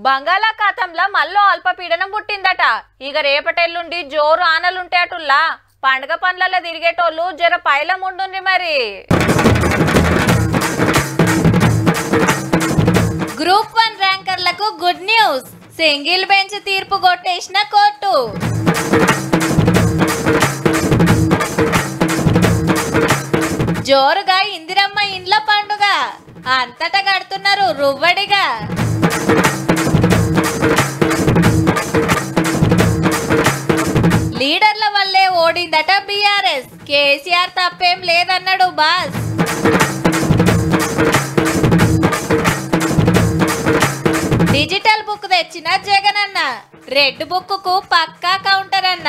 బంగాళాఖాతంలో మళ్ళీ అల్పపీడనం పుట్టిందట. ఇక రేపటెల్లుండి జోరు ఆనలుంటేటుల్లా పండుగ పనులలో తిరిగేటోళ్ళు జర పైలం ఉండుంది మరి. గ్రూప్ 1 ర్యాంకర్లకు గుడ్ న్యూస్. సింగిల్ బెంచ్ తీర్పు కొట్టేసిన కోర్టు. జోరుగా ఇందిరమ్మ ఇండ్ల పండుగ అంతటా కడుతున్నారు రువ్వడిగా. లీడర్ల వల్లే ఓడిందట బీఆర్ఎస్. కేసీఆర్ తప్పేం లేదన్నాడు బాస్. డిజిటల్ బుక్ తెచ్చిన జగనన్న, రెడ్ బుక్ కు పక్కా కౌంటర్ అన్న.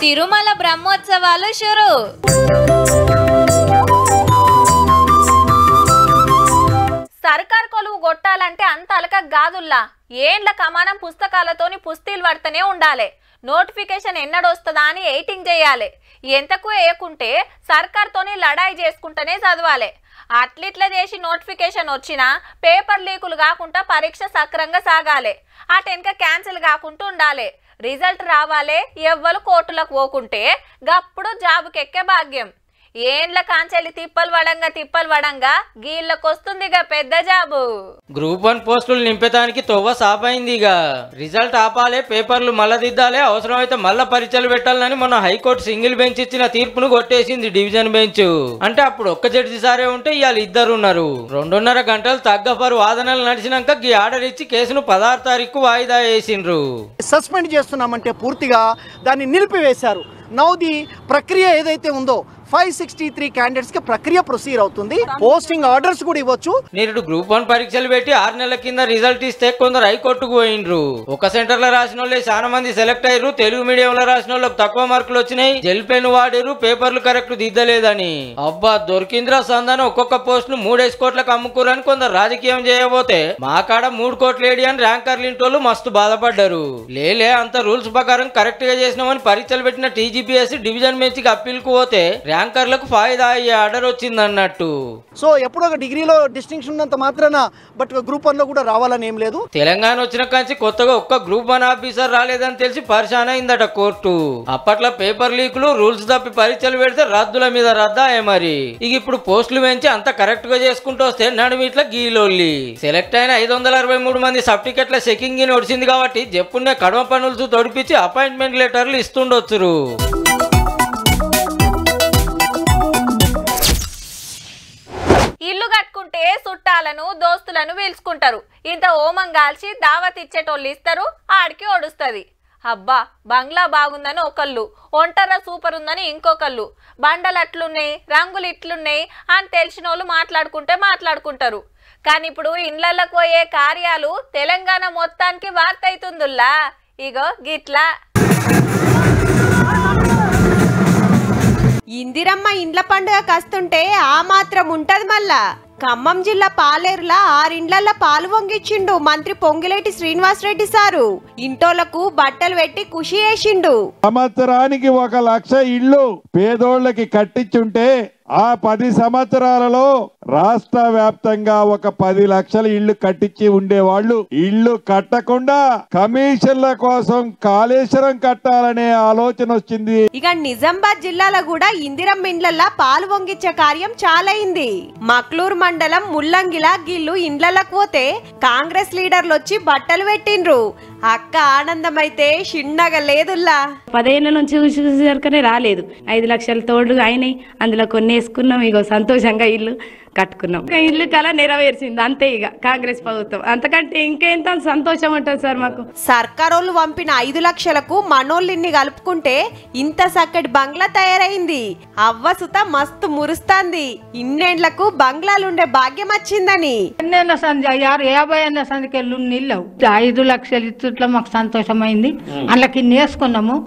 తిరుమల బ్రహ్మోత్సవాలు షురు. సర్కార్ కొలువు కొట్టాలంటే అంత అలక గాదుల్లా ఏండ్ల కమానం పుస్తకాలతోని పుస్తీలు పడుతూనే ఉండాలి. నోటిఫికేషన్ ఎన్నడొస్తుందా అని ఎయిటింగ్ చేయాలి. ఎంతకు వేయకుంటే సర్కార్తోని లడాయి చేసుకుంటూనే చదవాలి. అట్లిట్లా చేసి నోటిఫికేషన్ వచ్చినా పేపర్ లీకులు కాకుండా పరీక్ష సక్రంగా సాగాలి. ఆ టెన్క క్యాన్సిల్ కాకుండా ఉండాలి. రిజల్ట్ రావాలి. ఎవ్వరు కోర్టులకు పోకుంటే గప్పుడు జాబుకెక్కే భాగ్యం. ఏండ్ల కాంచెల్లి తిప్పలు వడంగా గీళ్ళకొస్తుందిగా పెద్ద జాబు. గ్రూప్ 1 పోస్టులు నింపేదానికి తొవ్వ సాపైందిగా. రిజల్ట్ ఆపాలే, పేపర్లు మళ్ళా దిద్దాలే, అవసరమైతే మళ్ళా పరీక్షలు పెట్టాలని మొన్న హైకోర్టు సింగిల్ బెంచ్ ఇచ్చిన తీర్పును కొట్టేసింది డివిజన్ బెంచ్. అంటే అప్పుడు ఒక్క జడ్జి సారే ఉంటే ఇవాళ ఇద్దరున్నారు. 2.5 గంటలు తగ్గపరు వాదనలు నడిచినాక ఈ ఆర్డర్ ఇచ్చి కేసును 16 తారీఖు వాయిదా వేసిండ్రు. సస్పెండ్ చేస్తున్నామంటే పూర్తిగా దాన్ని నిలిపివేశారు. నౌ ది ప్రక్రియ ఏదైతే ఉందో 563 క్యాండిడేట్స్ కి ప్రక్రియ ప్రొసీడ్ అవుతుంది. పోస్టింగ్ ఆర్డర్స్ కూడా ఇవ్వచ్చు. నేడు గ్రూప్ 1 పరీక్షలు పెట్టి 6 నెలల కింద రిజల్ట్ ఇస్తే కొందరు హైకోర్టుకు పోయిండ్రు. ఒక సెంటర్ లో రాసిన వాళ్ళే చాలా మంది సెలెక్ట్ అయ్యారు. తెలుగు మీడియం లో రాసిన వాళ్ళకి తక్కువ మార్కులు వచ్చినాయి. జెల్ పెన్ వాడారు, పేపర్లు కరెక్ట్ దిద్దలేదని. అబ్బా దొరికింద్రా సంధానం. ఒక్కొక్క పోస్ట్ ను 3 కోట్లకు అమ్ముకోరని కొందరు రాజకీయం చేయబోతే మా కాడ 3 కోట్లు ఏడి అని ర్యాంకర్లు ఇంటోళ్ళు మస్తు బాధపడ్డారు. లేలే అంత రూల్స్ ప్రకారం కరెక్ట్ గా చేసినామని పరీక్షలు పెట్టిన టీజీపీఎస్సీ డివిజన్ బెంచ్ కి అప్పీల్ కు పోతే ర్యాంకర్లకు ఫాయిదా అయ్యే ఆర్డర్ వచ్చింది అన్నట్టు. సో ఎప్పుడు ఒక డిగ్రీలో డిస్టింక్షన్ ఉన్నంత మాత్రాన బట్ గ్రూప్ 1 లో కూడా రావాలని ఏం లేదు. తెలంగాణ వచ్చిన కాంచి కొత్తగా ఒక్క గ్రూప్ 1 ఆఫీసర్ రాలేదని తెలిసి పరిశాన్ అయిందట కోర్టు. అప్పట్లో పేపర్ లీకులు, రూల్స్ తప్పి పరీక్షలు పెడితే రద్దుల మీద రద్దాయే మరి. ఇక ఇప్పుడు పోస్టులు పెంచి అంత కరెక్ట్ గా చేసుకుంటూ వస్తే నడుమిట్ల గీలోల్లి. సెలెక్ట్ అయిన 563 మంది సర్టిఫికెట్ల చెకింగ్ నడిచింది కాబట్టి చెప్పున్నే కడమ పనులు తొడిపించి అపాయింట్మెంట్ లెటర్లు ఇస్తుండొచ్చు. ఇల్లు కట్టుకుంటే చుట్టాలను దోస్తులను పిలుచుకుంటారు. ఇంత ఓమం గాల్చి దావత్ ఇచ్చేటోళ్ళు ఇస్తారు, ఆడికి ఒడుస్తుంది. అబ్బా బంగ్లా బాగుందని ఒకళ్ళు, ఒంటర సూపర్ ఉందని ఇంకొకళ్ళు, బండలు అట్లున్నాయి, రంగులు ఇట్లున్నాయి అని తెలిసిన వాళ్ళు మాట్లాడుకుంటారు. కానీ ఇప్పుడు ఇండ్లకు పోయే కార్యాలు తెలంగాణ మొత్తానికి వార్త అవుతుందిలా. ఇగో గిట్లా ఇందిరమ్మ ఇండ్ల పండుగ కస్తుంటే ఆ మాత్రం ఉంటది. మళ్ళా ఖమ్మం జిల్లా పాలేరులా 6 ఇండ్లల్లో పాలు పొంగిచ్చిండు మంత్రి పొంగిలేటి శ్రీనివాసరెడ్డి సారు. ఇంటోళ్లకు బట్టలు పెట్టి ఖుషి చేసిండు. సంవత్సరానికి 1 లక్ష ఇళ్ళు పేదోళ్ళకి కట్టించుంటే ఆ 10 సంవత్సరాలలో రాష్ట్ర వ్యాప్తంగా ఒక 10 లక్షల ఇళ్లు కట్టించి ఉండేవాళ్ళు ఇళ్లు కట్టకుండా కమిషన్ల కోసం కాళేశ్వరం కట్టాలనే ఆలోచన వచ్చింది. ఇక నిజామాబాద్ జిల్లాలో కూడా ఇందిరమ్మ ఇండ్లల్లో పాలు పొంగిచ్చే కార్యం చాలా అయింది. మక్లూరు మండలం ముల్లంగిలా గిల్లు ఇండ్లకు పోతే కాంగ్రెస్ లీడర్లు వచ్చి బట్టలు పెట్టిండ్రు. అక్క ఆనందం అయితే చిన్నగా లేదుల్లా. 10 ఏళ్ల నుంచి చూసేసరికనే రాలేదు. 5 లక్షల తోడు అయినాయి. అందులో కొన్ని వేసుకున్నాం. ఇగో సంతోషంగా ఇల్లు కట్టుకున్నాం. ఇల్లు కల నెరవేర్చింది అంతే. ఇక కాంగ్రెస్ ప్రభుత్వం అంతకంటే ఇంకేంత సంతోషం ఉంటుంది సార్ మాకు. సర్కారోళ్ళు పంపిన 5 లక్షలకు మనోళ్ళిన్ని కలుపుకుంటే ఇంత చక్కటి బంగ్లా తయారైంది. అవ్వసుత మస్తు మురుస్తాంది. ఇన్నేళ్లకు బంగ్లాలుండే భాగ్యం వచ్చిందని. 50 ఏళ్ళ సందికెళ్ళు నీళ్ళు 5 లక్షలు ఇట్లా మాకు సంతోషమైంది. అందులోకి నేసుకున్నాము,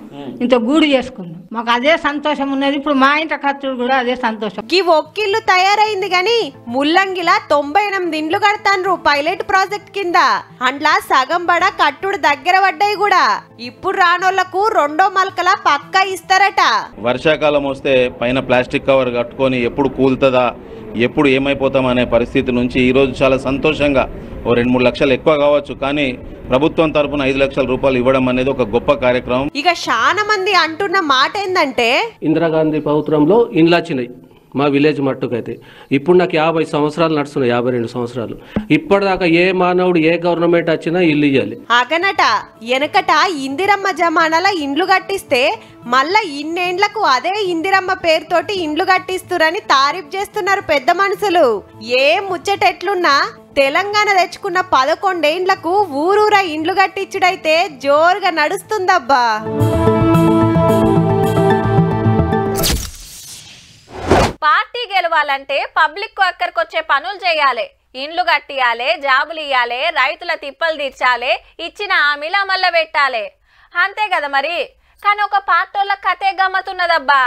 ఇంత గూడు చేసుకున్నాం. మాకు అదే సంతోషం ఉన్నది. ఇప్పుడు మా ఇంట ఖర్చులు కూడా అదే సంతోషం. ఈ ఒక్కిల్లు తయారైంది గాని గాని ముల్లంగిలా 98 ఇండ్లు కడతాన్రు పైలట్ ప్రాజెక్ట్ కింద. అండ్లా సగం బడ కట్టుడు దగ్గర పడ్డాయి కూడా. ఇప్పుడు రానోళ్లకు రెండో మల్కలా పక్కా ఇస్తారట. వర్షాకాలం వస్తే పైన ప్లాస్టిక్ కవర్ కట్టుకొని ఎప్పుడు కూలుతుందా, ఎప్పుడు ఏమైపోతాం అనే పరిస్థితి నుంచి ఈరోజు చాలా సంతోషంగా ఓ 2-3 లక్షలు ఎక్కువ కావచ్చు, కానీ ప్రభుత్వం తరపున 5 లక్షల రూపాయలు ఇవ్వడం అనేది ఒక గొప్ప కార్యక్రమం. ఇక చాలా మంది అంటున్న మాట ఏందంటే, ఇందిరాగాంధీ ప్రభుత్వంలో ఇండ్లు వచ్చినాయి మా విలేజ్ మట్టుకైతే. ఇప్పుడు నాకు 50 సంవత్సరాలు నడుస్తున్నాయి, 52 సంవత్సరాలు. ఇప్పటిదాకా ఏ మానవుడు ఏ గవర్నమెంట్ వచ్చినా ఇల్లు ఇయ్యాలి. అగనట వెనకట ఇందిరమ్మ జమానాల ఇండ్లు కట్టిస్తే మళ్ళా ఇన్నేండ్లకు అదే ఇందిరమ్మ పేరుతోటి ఇండ్లు కట్టిస్తురని తారీఫ్ చేస్తున్నారు పెద్ద మనుషులు. ఏ ముచ్చటెట్లున్నా తెలంగాణ తెచ్చుకున్న 11 ఏండ్లకు ఊరూరా ఇండ్లు కట్టించుడైతే జోరుగా నడుస్తుందబ్బా. పార్టీ గెలవాలంటే పబ్లిక్ అక్కడికి వచ్చే పనులు చేయాలి, ఇండ్లు కట్టియాలి, జాబులు ఇయ్యాలి, రైతుల తిప్పలు తీర్చాలి, ఇచ్చిన హామీలు అమల్లో పెట్టాలి, అంతే కదా మరి. కానీ ఒక పార్టీల కథే గమ్మతున్నదబ్బా.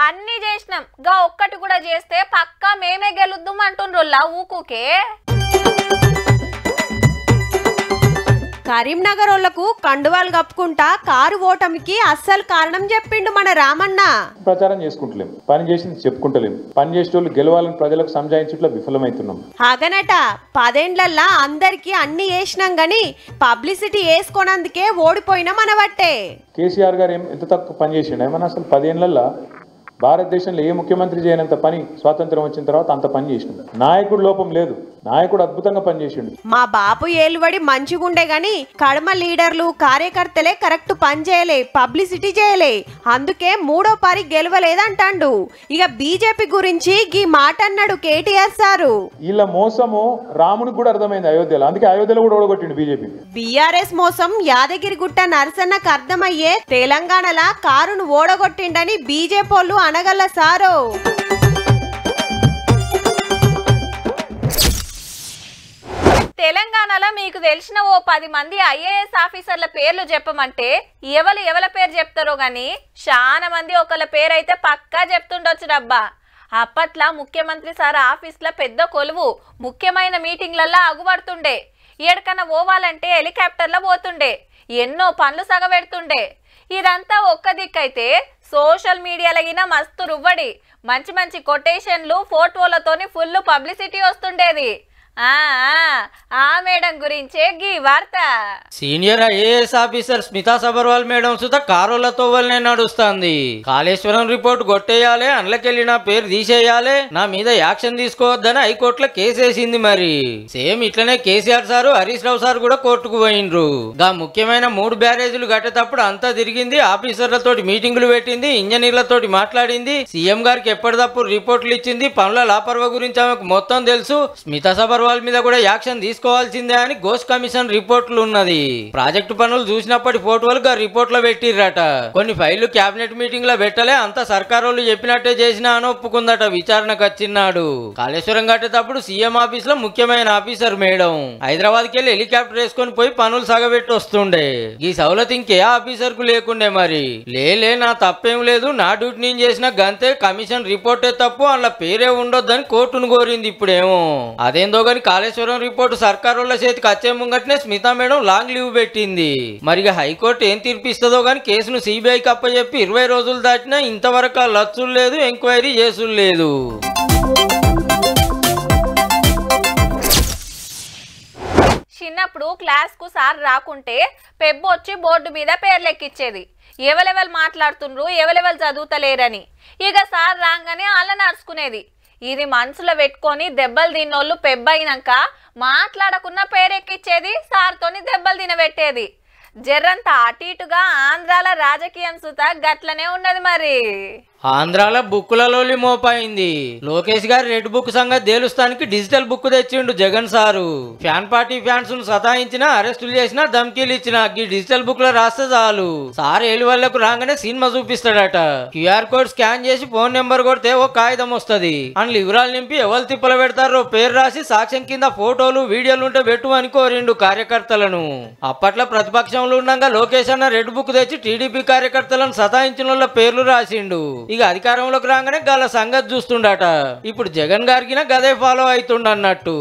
అన్నీ చేసినాం, గా ఒక్కటి కూడా చేస్తే పక్కా మేమే గెలుద్దాం అంటుండ్రుల్లా ఊకుకే. కరీంనగర్ వాళ్లకు కండువాలు కప్పుకుంటా కారు ఓటమికి అస్సలు కారణం చెప్పిండు మన రామన్న. ప్రచారం చేసుకుంటలేం, పని చేసింది చెప్పుకుంటలేం, పని చేసేటోళ్ళు గెలవాలని ప్రజలకు సంజాయించట్లో విఫలమవుతున్నాం. అగనట 10 ఏండ్లల్లా అందరికి అన్ని వేసినాం గాని పబ్లిసిటీ వేసుకోనందుకే ఓడిపోయినాం అనబట్టే. కేసీఆర్ గారు ఎంత తక్కువ పని చేసిండు ఏమన్నా? అసలు 10 ఏళ్లలో భారతదేశంలో ఏ ముఖ్యమంత్రి చేయనంత పని స్వాతంత్రం వచ్చిన తర్వాత అంత పని చేసిండు. నాయకుడు లోపం లేదు, నాయకుడు అద్భుతంగా పనిచేసిండు. మా బాపు ఏలుబడి మంచిగుండే గాని కడమ లీడర్లు కార్యకర్తలే కరెక్ట్ పని చేయలే, పబ్లిసిటీ చేయలే, అందుకే 3వ పారి గెలవలేదంటాండు. ఇక బీజేపీ గురించి గీ మాట అన్నాడు కేటీఆర్ సారు. వీళ్ళ మోసము రామునికి కూడా అర్థమైంది అయోధ్యలో, అందుకే అయోధ్యలో కూడా ఓడగొట్టిండు బీజేపీ. బీఆర్ఎస్ మోసం యాదగిరిగుట్ట నరసన్నకు అర్థమయ్యే తెలంగాణలా కారును ఓడగొట్టిండని బీజేపీ వాళ్ళు అనగల సారు. తెలంగాణలో మీకు తెలిసిన ఓ 10 మంది ఐఏఎస్ ఆఫీసర్ల పేర్లు చెప్పమంటే ఎవరి పేరు చెప్తారో గాని చాలా మంది ఒకళ్ళ పేరు అయితే పక్కా చెప్తుండొచ్చు డబ్బా. అప్పట్లో ముఖ్యమంత్రి సార్ ఆఫీస్లో పెద్ద కొలువు, ముఖ్యమైన మీటింగ్లల్లో అగుపడుతుండే, ఎక్కడికన్నా పోవాలంటే హెలికాప్టర్లో పోతుండే, ఎన్నో పనులు సగబెడుతుండే. ఇదంతా ఒక్క దిక్కైతే సోషల్ మీడియాలో గిన మస్తు రువ్వడి, మంచి మంచి కొటేషన్లు ఫోటోలతోని ఫుల్ పబ్లిసిటీ వస్తుండేది. ఆ మేడం గురించే గీ వార్త. Senior IAS officer Smita Sabharwal madam సుత కారులతో వల్లనే నడుస్తుంది. కాళేశ్వరం రిపోర్ట్ కొట్టేయాలి, అండ్లకెళ్ళి నా పేరు తీసేయాలి, నా మీద యాక్షన్ తీసుకోవద్దని హైకోర్టులో కేసేసింది. మరి సేమ్ ఇట్లనే కేసీఆర్ సారు హరీష్ రావు సార్ కూడా కోర్టుకు పోయిండ్రు. గా ముఖ్యమైన 3 బ్యారేజీలు కట్టేటప్పుడు అంతా తిరిగింది, ఆఫీసర్లతోటి మీటింగులు పెట్టింది, ఇంజనీర్లతోటి మాట్లాడింది, సీఎం గారికి ఎప్పటికప్పుడు రిపోర్టులు ఇచ్చింది, పనుల లాపర్వ గురించి ఆమెకు మొత్తం తెలుసు. స్మితా సబర్వాల్ మీద కూడా యాక్షన్ తీసుకోవాల్సిందే అని గోస్ కమిషన్ రిపోర్టులు ఉన్నది. ప్రాజెక్టు పనులు చూసినప్పటి ఫోటోలు రిపోర్ట్ లో పెట్టిర్రట. కొన్ని ఫైళ్లు కేబినెట్ మీటింగ్ లో పెట్టలే, అంతా సర్కారోళ్ళు చెప్పినట్టే చేసినా అని ఒప్పుకుందట. విచారణకు వచ్చినాడు. కాళేశ్వరం కట్టేటప్పుడు సీఎం ఆఫీస్ లో ముఖ్యమైన ఆఫీసర్ మేడం హైదరాబాద్ కెళ్ళి హెలికాప్టర్ వేసుకొని పోయి పనులు సగబెట్టి వస్తుండే. ఈ సౌలత్ ఇంకే ఆఫీసర్ కు లేకుండే. మరి లేలే నా తప్పేం లేదు, నా డ్యూటీ నేను చేసిన గంతే, కమిషన్ రిపోర్టే తప్పు, అలా పేరే ఉండొద్దని కోర్టును కోరింది. ఇప్పుడేమో అదేందో గాని కాళేశ్వరం రిపోర్టు సర్కారోళ్ళ చేతికి వచ్చే ముంగట్నే స్మితా మేడం లాంగ్ లీవ్ పెట్టింది. మరిగా హైకోర్టు ఏం తీర్పిస్తుందో గాని కేసును సిబిఐకి అప్పచెప్పి 20 రోజులు దాటినా ఇంతవరకు లచ్చులు లేదు, ఎంక్వైరీ చేసులు లేదు. చిన్నప్పుడు క్లాస్ కు సార్ రాకుంటే పెబ్బు వచ్చి బోర్డు మీద పేర్లు ఎక్కిచ్చేది, ఎవరెవరు మాట్లాడుతుండ్రు, ఎవరెవరు చదువుతలేరని. ఇక సార్ రాగానే అలా నడుచుకునేది. ఇది మనసులో పెట్టుకొని దెబ్బలు తిన్నోళ్ళు పెబ్బయినాక మాట్లాడకున్న పేరెక్కిచ్చేది, సార్తోని దెబ్బలు తినబెట్టేది. జర్రంతా అటు ఇటుగా ఆంధ్రాల రాజకీయం సుత గట్లనే ఉన్నది. మరి ఆంధ్రాలో బుక్కులలోలి మోపైంది. లోకేష్ గారు రెడ్ బుక్ సంగతి తేలుస్తానికి డిజిటల్ బుక్ తెచ్చిండు Jagan sir. Fan party fans ను సతాయించినా, అరెస్టులు చేసినా, ధమ్కీలు ఇచ్చినా ఈ డిజిటల్ బుక్ లో రాస్తే చాలు సార్ ఏలువల్లకు రాగానే సినిమా చూపిస్తాడట. క్యూఆర్ కోడ్ స్కాన్ చేసి ఫోన్ నెంబర్ కొడితే ఓ కాగితం వస్తుంది. అందులో వివరాలు నింపి ఎవరు తిప్పల పెడతారో పేరు రాసి సాక్ష్యం కింద ఫోటోలు వీడియోలు ఉంటే పెట్టు అని కోరిండు కార్యకర్తలను. అప్పట్లో ప్రతిపక్షంలో ఉండగా లోకేష్ అన్న రెడ్ బుక్ తెచ్చి టీడీపీ కార్యకర్తలను సతాయించిన వాళ్ళ పేర్లు రాసిండు. ఇక అధికారంలోకి రాగానే గల సంగతి చూస్తుండట. ఇప్పుడు జగన్ గారికి గదే ఫాలో అవుతుండన్నట్టు.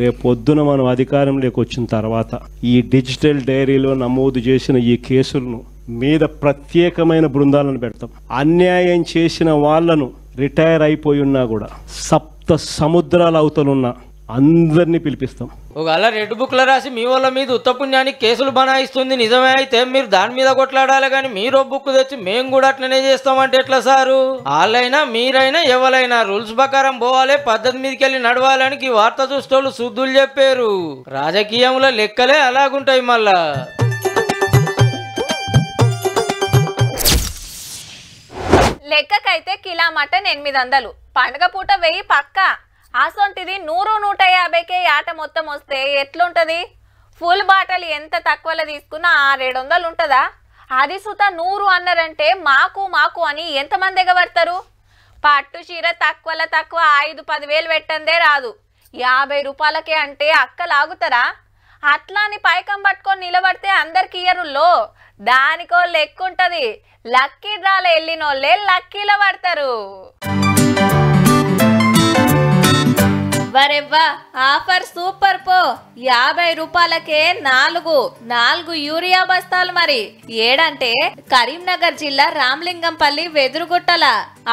రేపొద్దున మనం అధికారంలోకి వచ్చిన తర్వాత ఈ డిజిటల్ డైరీలో నమోదు చేసిన ఈ కేసులను మీద ప్రత్యేకమైన బృందాలను పెడతాం. అన్యాయం చేసిన వాళ్లను రిటైర్ అయిపోయి ఉన్నా కూడా సప్త సముద్రాల అవతలున్న అందరినీ పిలిపిస్తాం. ఒకవేళ రెడ్ బుక్ లో రాసి మీ వాళ్ళ మీద ఉత్తపుణ్యానికి కేసులు బనాయిస్తుంది నిజమే అయితే మీరు దాని మీద కొట్లాడాలి, కానీ మీరు బుక్ తెచ్చి మేము కూడా అట్లనే చేస్తామంటే ఎట్లా సారు? వాళ్ళైనా మీరైనా ఎవరైనా రూల్స్ ప్రకారం పోవాలి, పద్ధతి మీదకి వెళ్ళి నడవాలని ఈ వార్త చూసేటోళ్ళు శుద్ధులు చెప్పారు. రాజకీయంలో లెక్కలే అలాగుంటాయి. మళ్ళా లెక్కకైతే కిలా మటన్ 800, పండుగ పూట 1000 పక్క. అసొంటిది 100-150కే ఆట మొత్తం వస్తే ఎట్లుంటది? ఫుల్ బాటల్ ఎంత తక్కువలో తీసుకున్నా 600-700 ఉంటుందా? అది సుత 100 అన్నారంటే మాకు మాకు అని ఎంతమంది ఎగబడతారు? పట్టు చీర తక్కువలో తక్కువ 5-10 వేలు పెట్టందే రాదు. 50 రూపాయలకే అంటే అక్కలాగుతారా? అట్లా అని పైకం పట్టుకొని నిలబడితే అందరికి ఇయ్యరుల్లో. దానికో లెక్కుంటది. లక్కీ డ్రాలో వెళ్ళినోళ్ళే లక్కీలో పడతారు. వరెవ్వా ఆఫర్ సూపర్ పో. 50 రూపాయలకే 4 యూరియా బస్తాలు. మరి ఏడంటే కరీంనగర్ జిల్లా రామలింగంపల్లి వెదురుగుట్టల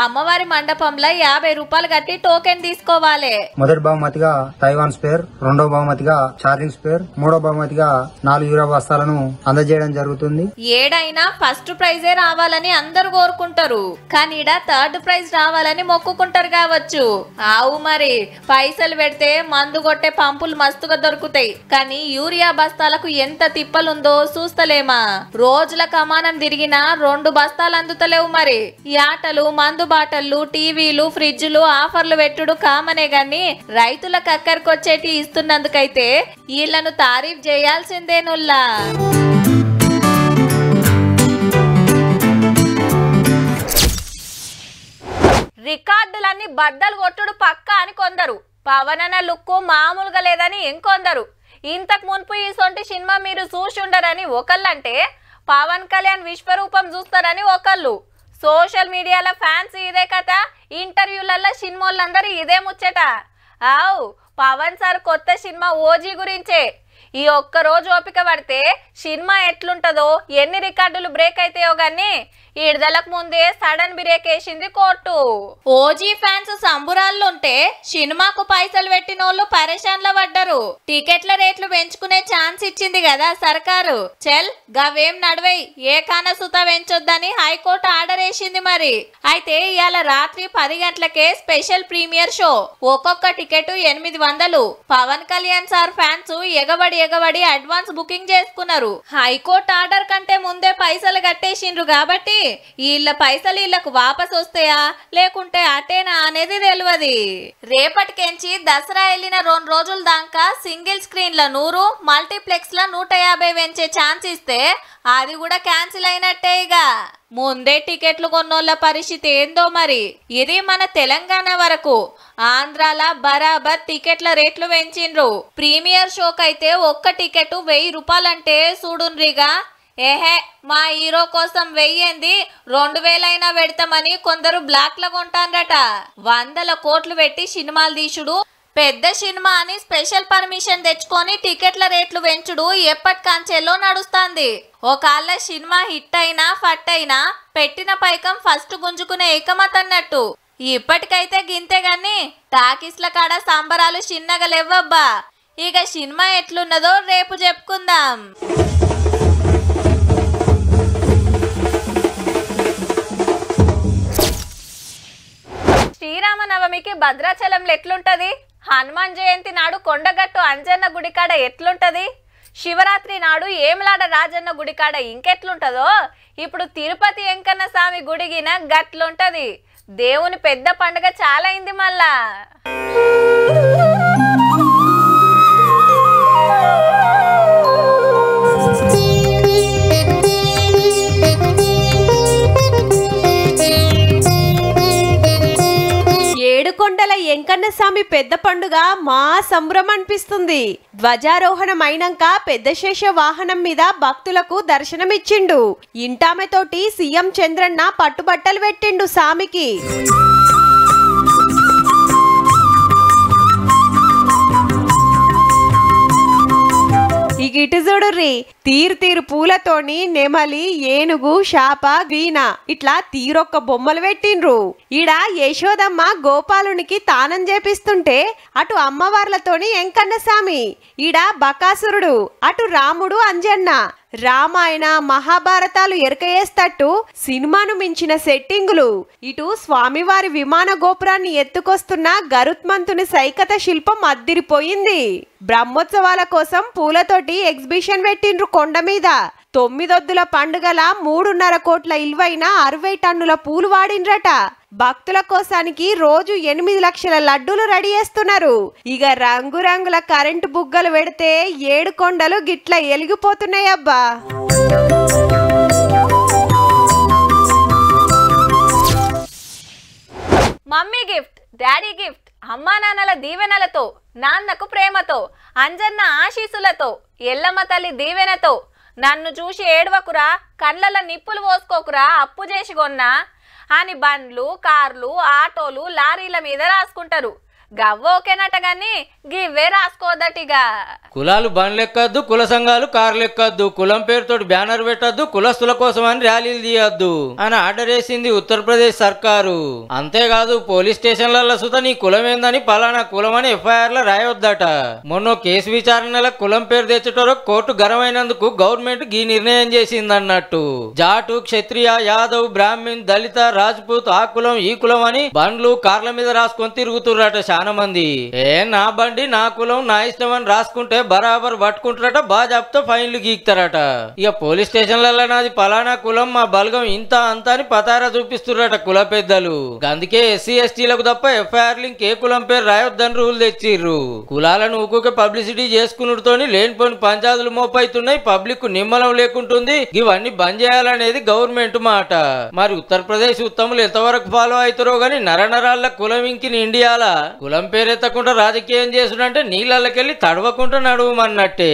అమ్మవారి మండపంలో 50 రూపాయలు కట్టి టోకెన్ తీసుకోవాలి. మొదటి బహుమతిగా తైవాన్ స్పేర్, రెండో బహుమతిగా ఛార్జింగ్ స్పేర్, మూడో బహుమతిగా 4 యూరియా బస్తాలను అందజేయడం జరుగుతుంది. ఏడైనా ఫస్ట్ ప్రైజే రావాలని అందరు కోరుకుంటారు, కానీ ఈడ థర్డ్ ప్రైజ్ రావాలని మొక్కుకుంటారు కావచ్చు. ఆవు మరి పైసలు పెడితే మందు కొట్టే పంపులు మస్తుగా దొరుకుతాయి, కానీ యూరియా బస్తాలకు ఎంత తిప్పలుందో చూస్తలేమా? రోజుల కమానం తిరిగినా 2 బస్తాలు అందుతలేవు. మరి ఈ ఆటలు, మందు బాటలు, టీవీలు, ఫ్రిడ్జ్లు ఆఫర్లు పెట్టుడు కామనే గాని రైతులకు అక్కరికొచ్చేటి ఇస్తున్నందుకైతే వీళ్లను తారీఫ్ చేయాల్సిందేనుల్లా. రికార్డులన్నీ బద్దలు కొట్టుడు పక్క అని కొందరు, పవన్ అన్న లుక్కు మామూలుగా లేదని ఇంకొందరు. ఇంతకు మున్పు ఈ సొంటి సినిమా మీరు చూసి ఉండరని ఒకళ్ళంటే, పవన్ కళ్యాణ్ విశ్వరూపం చూస్తారని ఒకళ్ళు. సోషల్ మీడియాలో ఫ్యాన్స్ ఇదే కథ, ఇంటర్వ్యూలలో సినిమాలందరూ ఇదే ముచ్చట. ఆవ్ పవన్ సార్ కొత్త సినిమా ఓజీ గురించే. ఈ ఒక్క రోజు ఓపిక పడితే సినిమా ఎట్లుంటదో, ఎన్ని రికార్డులు బ్రేక్ అయితాయో గానీ విడుదలకు ముందే సడన్ బ్రేక్ వేసింది కోర్టు. ఓజీ ఫ్యాన్స్ సంబురాల్లుంటే సినిమాకు పైసలు పెట్టినోళ్ళు పరేషాన్ల పడ్డారు. టికెట్ల రేట్లు పెంచుకునే ఛాన్స్ ఇచ్చింది కదా సర్కారు. చెల్ గవేం నడవై, ఏ కాన సుత పెంచొద్దని హైకోర్టు ఆర్డర్ వేసింది. మరి అయితే ఇవాళ రాత్రి 10 గంటలకే స్పెషల్ ప్రీమియర్ షో. ఒక్కొక్క ticket 800. Pawan Kalyan sir fans ఎగబడి అడ్వాన్స్ బుకింగ్ చేసుకున్నారు. హైకోర్టు ఆర్డర్ కంటే ముందే పైసలు కట్టేసిండ్రు కాబట్టి వీళ్ళ పైసలు వీళ్ళకు వాపస్ వస్తాయా లేకుంటే అటేనా అనేది తెలియదు. రేపటికెంచి దసరా వెళ్ళిన 2 రోజుల దాకా సింగిల్ స్క్రీన్ ల 100, మల్టీప్లెక్స్ ల 150 పెంచే ఛాన్స్ ఇస్తే అది కూడా క్యాన్సిల్ అయినట్టే. ఇక ముందే టికెట్లు కొన్నోళ్ళ పరిస్థితి ఏందో మరి. ఇది మన తెలంగాణ వరకు. ఆంధ్రాల బరాబర్ టికెట్ల రేట్లు పెంచిండ్రు. ప్రీమియర్ షోకైతే ఒక్క టికెట్ 1000 రూపాయలంటే చూడుండ్రిగా. ఏహే మా హీరో కోసం 1000 2000 అయినా పెడతామని కొందరు బ్లాక్ లో కొంటారట. 100 కోట్లు పెట్టి సినిమాలు తీసుడు, పెద్ద సినిమా అని స్పెషల్ పర్మిషన్ తెచ్చుకొని టికెట్ల రేట్లు పెంచుడు ఎప్పటికంచెల్లో నడుస్తుంది. ఒకళ్ళ సినిమా హిట్ అయినా ఫట్ అయినా పెట్టిన పైకం ఫస్ట్ గుంజుకునే ఏకమత్ అన్నట్టు. ఇప్పటికైతే గింతే గాని టాకీస్ల కాడ సంబరాలు చిన్నగా లేవబ్బా. ఇక సినిమా ఎట్లున్నదో రేపు చెప్పుకుందాం. శ్రీరామనవమికి భద్రాచలంలో ఎట్లుంటది? హనుమాన్ జయంతి నాడు కొండగట్టు అంజన్న గుడికాడ ఎట్లుంటది? శివరాత్రి నాడు ఏమలాడ రాజన్న గుడికాడ ఇంకెట్లుంటదో ఇప్పుడు తిరుపతి వెంకన్న స్వామి గుడిగిన గట్లుంటది. దేవుని పెద్ద పండుగ చాలా అయింది మళ్ళా. ఏడుకొండల ఎంకన్న స్వామి పెద్ద పండుగ మా సంబరం అనిపిస్తుంది. ధ్వజారోహణం అయినాక పెద్ద శేష వాహనం మీద భక్తులకు దర్శనమిచ్చిండు. ఇంటామెతోటి సీఎం చంద్రన్న పట్టుబట్టలు పెట్టిండు స్వామికి. ఇటు చూడుర్రి, తీరు పూలతోని నెమలి, ఏనుగు, శాప, వీణ ఇట్లా తీరొక్క బొమ్మలు పెట్టిండ్రు. ఈడ యశోదమ్మ గోపాలునికి తానం చేపిస్తుంటే అటు అమ్మవార్లతోని ఎంకన్న స్వామి, ఈడ బకాసురుడు, అటు రాముడు, అంజన్న. రామాయణ మహాభారతాలు ఎరకయేస్తట్టు సినిమాను మించిన సెట్టింగులు. ఇటు స్వామివారి విమాన గోపురాన్ని ఎత్తుకొస్తున్న గరుత్మంతుని సైకత శిల్పం అద్దిరిపోయింది. బ్రహ్మోత్సవాల కోసం పూలతోటి ఎగ్జిబిషన్ పెట్టిండ్రు కొండ మీద. 9 పండుగల 3.5 కోట్ల ఇల్వైన 60 టన్నుల పూలు వాడిండ్రట. భక్తుల కోసానికి రోజు 8 లక్షల లడ్డూలు రెడీ చేస్తున్నారు. ఇక రంగురంగుల కరెంటు బుగ్గలు పెడితే 7 కొండలు గిట్ల ఎలిగిపోతున్నాయి అబ్బా. మమ్మీ గిఫ్ట్, డాడీ గిఫ్ట్, అమ్మా నాన్నల దీవెనలతో, నాన్నకు ప్రేమతో, అంజన్న ఆశీసులతో, ఎల్లమ్మ తల్లి దీవెనతో నన్ను చూసి ఏడవకురా, కళ్ళల నిప్పులు పోసుకోకురా, అప్పు చేసి కొన్నా అని బండ్లు, కార్లు, ఆటోలు, లారీల మీద రాసుకుంటారు. గవ్వోకేనట గాని గివ్వే రాసుకోదటిగా. కులాలు బండ్లెక్కద్దు, కుల సంఘాలు కార్లెక్కద్దు, కులం పేరుతో బ్యానర్ పెట్టద్దు, కులస్తుల కోసం అని ర్యాలీలు తీయద్దు అని ఆర్డర్ వేసింది ఉత్తరప్రదేశ్ సర్కారు. అంతేకాదు పోలీస్ స్టేషన్లలో సుత నీ కులం ఏందని పలానా కులం అని ఎఫ్ఐఆర్ లో రాయొద్దట. మొన్న కేసు విచారణల కులం పేరు తెచ్చేటోరు కోర్టు గరమైనందుకు గవర్నమెంట్ ఈ నిర్ణయం చేసిందన్నట్టు. జాటు, క్షత్రియ, యాదవ్, బ్రాహ్మణ్, దళిత, రాజ్పూత్, ఆ కులం ఈ కులం అని బండ్లు కార్ల మీద రాసుకొని తిరుగుతుర్రట చాలా మంది. నా బండి నా కులం నా ఇష్టం అని రాసుకుంటే బరాబర్ పట్టుకుంటారట, బాజాబ్తో ఫైన్లు గీక్తారట. ఇక పోలీస్ స్టేషన్లలో నాది పలానా కులం, మా బలగం ఇంత అంత అని పతారా చూపిస్తుర్రట కుల పెద్దలు. అందుకే ఎస్సీ ఎస్టీలకు తప్ప ఎఫ్ఐఆర్ లింక్ ఏ కులం పేరు రాయొద్దని రూల్ తెచ్చిర్రు. కులాలను ఊకే పబ్లిసిటీ చేసుకున్నతోని లేనిపోని పంచాయతీలు మోపైతున్నాయి, పబ్లిక్ నిమ్మలం లేకుంటుంది. ఇవన్నీ బంద్ చేయాలనేది గవర్నమెంట్ మాట. మరి ఉత్తరప్రదేశ్ ఉత్తములు ఎంతవరకు ఫాలో అవుతారో గాని నరనరాళ్ళ కులం ఇంకిని ఇండియాలా కులం పేరెత్తకుండా రాజకీయం చేసుడంటే నీళ్ళకెళ్ళి తడవకుండా నడువమన్నట్టే.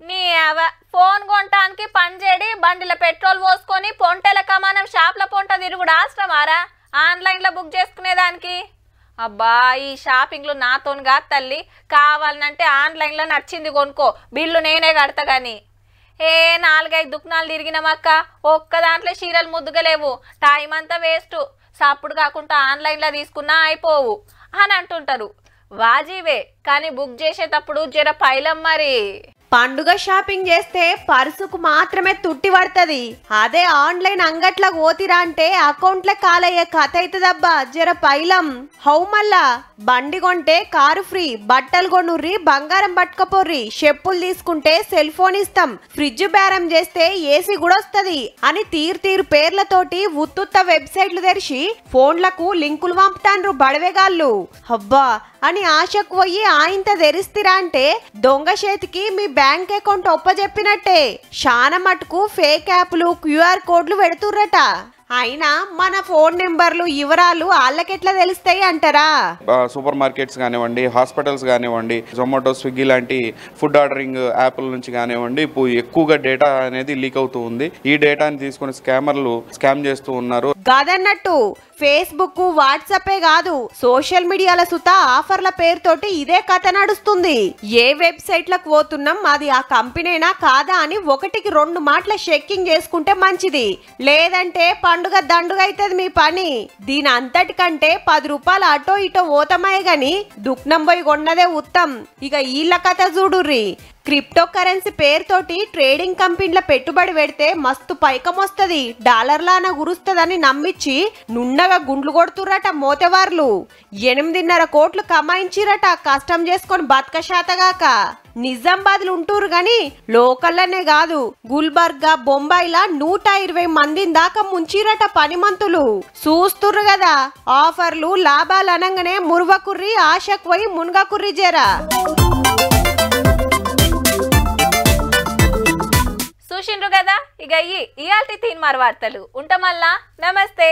నీ ఫోన్ కొనటానికి పనిచేడి బండిల పెట్రోల్ పోసుకొని పొంటెల కమానం షాప్ల పొంట తిరుగుడు ఆశ్రమారా ఆన్లైన్లో బుక్ చేసుకునేదానికి. అబ్బా ఈ షాపింగ్లు నాతోనిగా తల్లి, కావాలనంటే ఆన్లైన్లో నచ్చింది కొనుక్కో, బిల్లు నేనే కడతా గాని. 4-5 దుకాణాలు తిరిగినామక్క, ఒక్క దాంట్లో చీరలు ముద్దుగలేవు, టైం అంతా వేస్ట్, సప్పుడు కాకుండా ఆన్లైన్లో తీసుకున్నా అయిపోవు అని అంటుంటారు. వాజీవే కానీ బుక్ చేసేటప్పుడు జర పైలం మరి. పండుగ షాపింగ్ చేస్తే పర్సుకు మాత్రమే తుట్టి పడుతుంది. అదే ఆన్లైన్ అంగట్ల పోతిరా అంటే అకౌంట్లే కాలయ్యే కథ అవుతుందబ్బా, జర పైలం. హౌ మళ్ళా బండి కొంటే కారు ఫ్రీ, బట్టలు కొనుర్రి బంగారం పట్టుకపోర్రి, చెప్పులు తీసుకుంటే సెల్ ఫోన్ ఇస్తాం, ఫ్రిడ్జ్ బేరం చేస్తే ఏసీ కూడా వస్తుంది అని తీరు పేర్లతోటి ఉత్తుత్త వెబ్సైట్లు తెరిచి ఫోన్లకు లింకులు పంపుతాండ్రు బడవేగాళ్ళు. అబ్బా అని ఆశకు పోయి ఆయంత తెరిస్తిరా అంటే దొంగ చేతికి మీ బ్యాంక్ అకౌంట్ ఒప్పజెప్పినట్టే. చాలా మటుకు ఫేక్ యాప్లు, QR కోడ్లు పెడుతుర్రట. అయినా మన ఫోన్ నెంబర్లు వివరాలు వాళ్ళకెట్లా తెలుస్తాయి అంటారా? సూపర్ మార్కెట్స్ కానివ్వండి, హాస్పిటల్స్ కానివ్వండి, జొమాటో, స్విగ్గీ లాంటి ఫుడ్ ఆర్డరింగ్ యాప్ల నుంచి కానివ్వండి, ఇప్పుడు ఎక్కువగా డేటా అనేది లీక్ అవుతూ ఉంది. ఈ డేటాని తీసుకుని స్కామర్లు స్కామ్ చేస్తూ ఉన్నారు. కాదన్నట్టు ఫేస్బుక్, వాట్సాపే కాదు సోషల్ మీడియాల సుత ఆఫర్ల పేరుతోటి ఇదే కథ నడుస్తుంది. ఏ వెబ్సైట్లకు పోతున్నాం, అది ఆ కంపెనీనా కాదా అని 1-2 మాటల చెక్కింగ్ చేసుకుంటే మంచిది. లేదంటే పండుగ దండుగా అవుతుంది మీ పని. దీని అంతటికంటే 10 రూపాయలు అటో ఇటో పోతామే గాని దుఃఖం పోయి కొన్నదే ఉత్తం. ఇక వీళ్ళ కథ చూడుర్రి. క్రిప్టో కరెన్సీ పేరుతోటి ట్రేడింగ్ కంపెనీల పెట్టుబడి పెడితే మస్తు పైకం వస్తుంది, డాలర్లాన గురుస్తుందని నమ్మించి నున్నగా గుండ్లు కొడుతుర్రట మోతెవార్లు. 8.5 కోట్లు కమాయించిరట కష్టం చేసుకొని బతక శాతగాక. నిజామాబాద్లు ఉంటూరు గాని లోకల్లోనే కాదు, గుల్బర్గా, బొంబాయిలా 120 మందిని దాకా ముంచిరట పనిమంతులు. చూస్తుర్రు కదా ఆఫర్లు, లాభాలు అనగానే మురువకుర్రి, ఆశకు పోయి మున్గకుర్రి జరా. చూసిండ్రు కదా ఇక ఇయాల్టి తీన్మార్ వార్తలు ఉంటామల్లా నమస్తే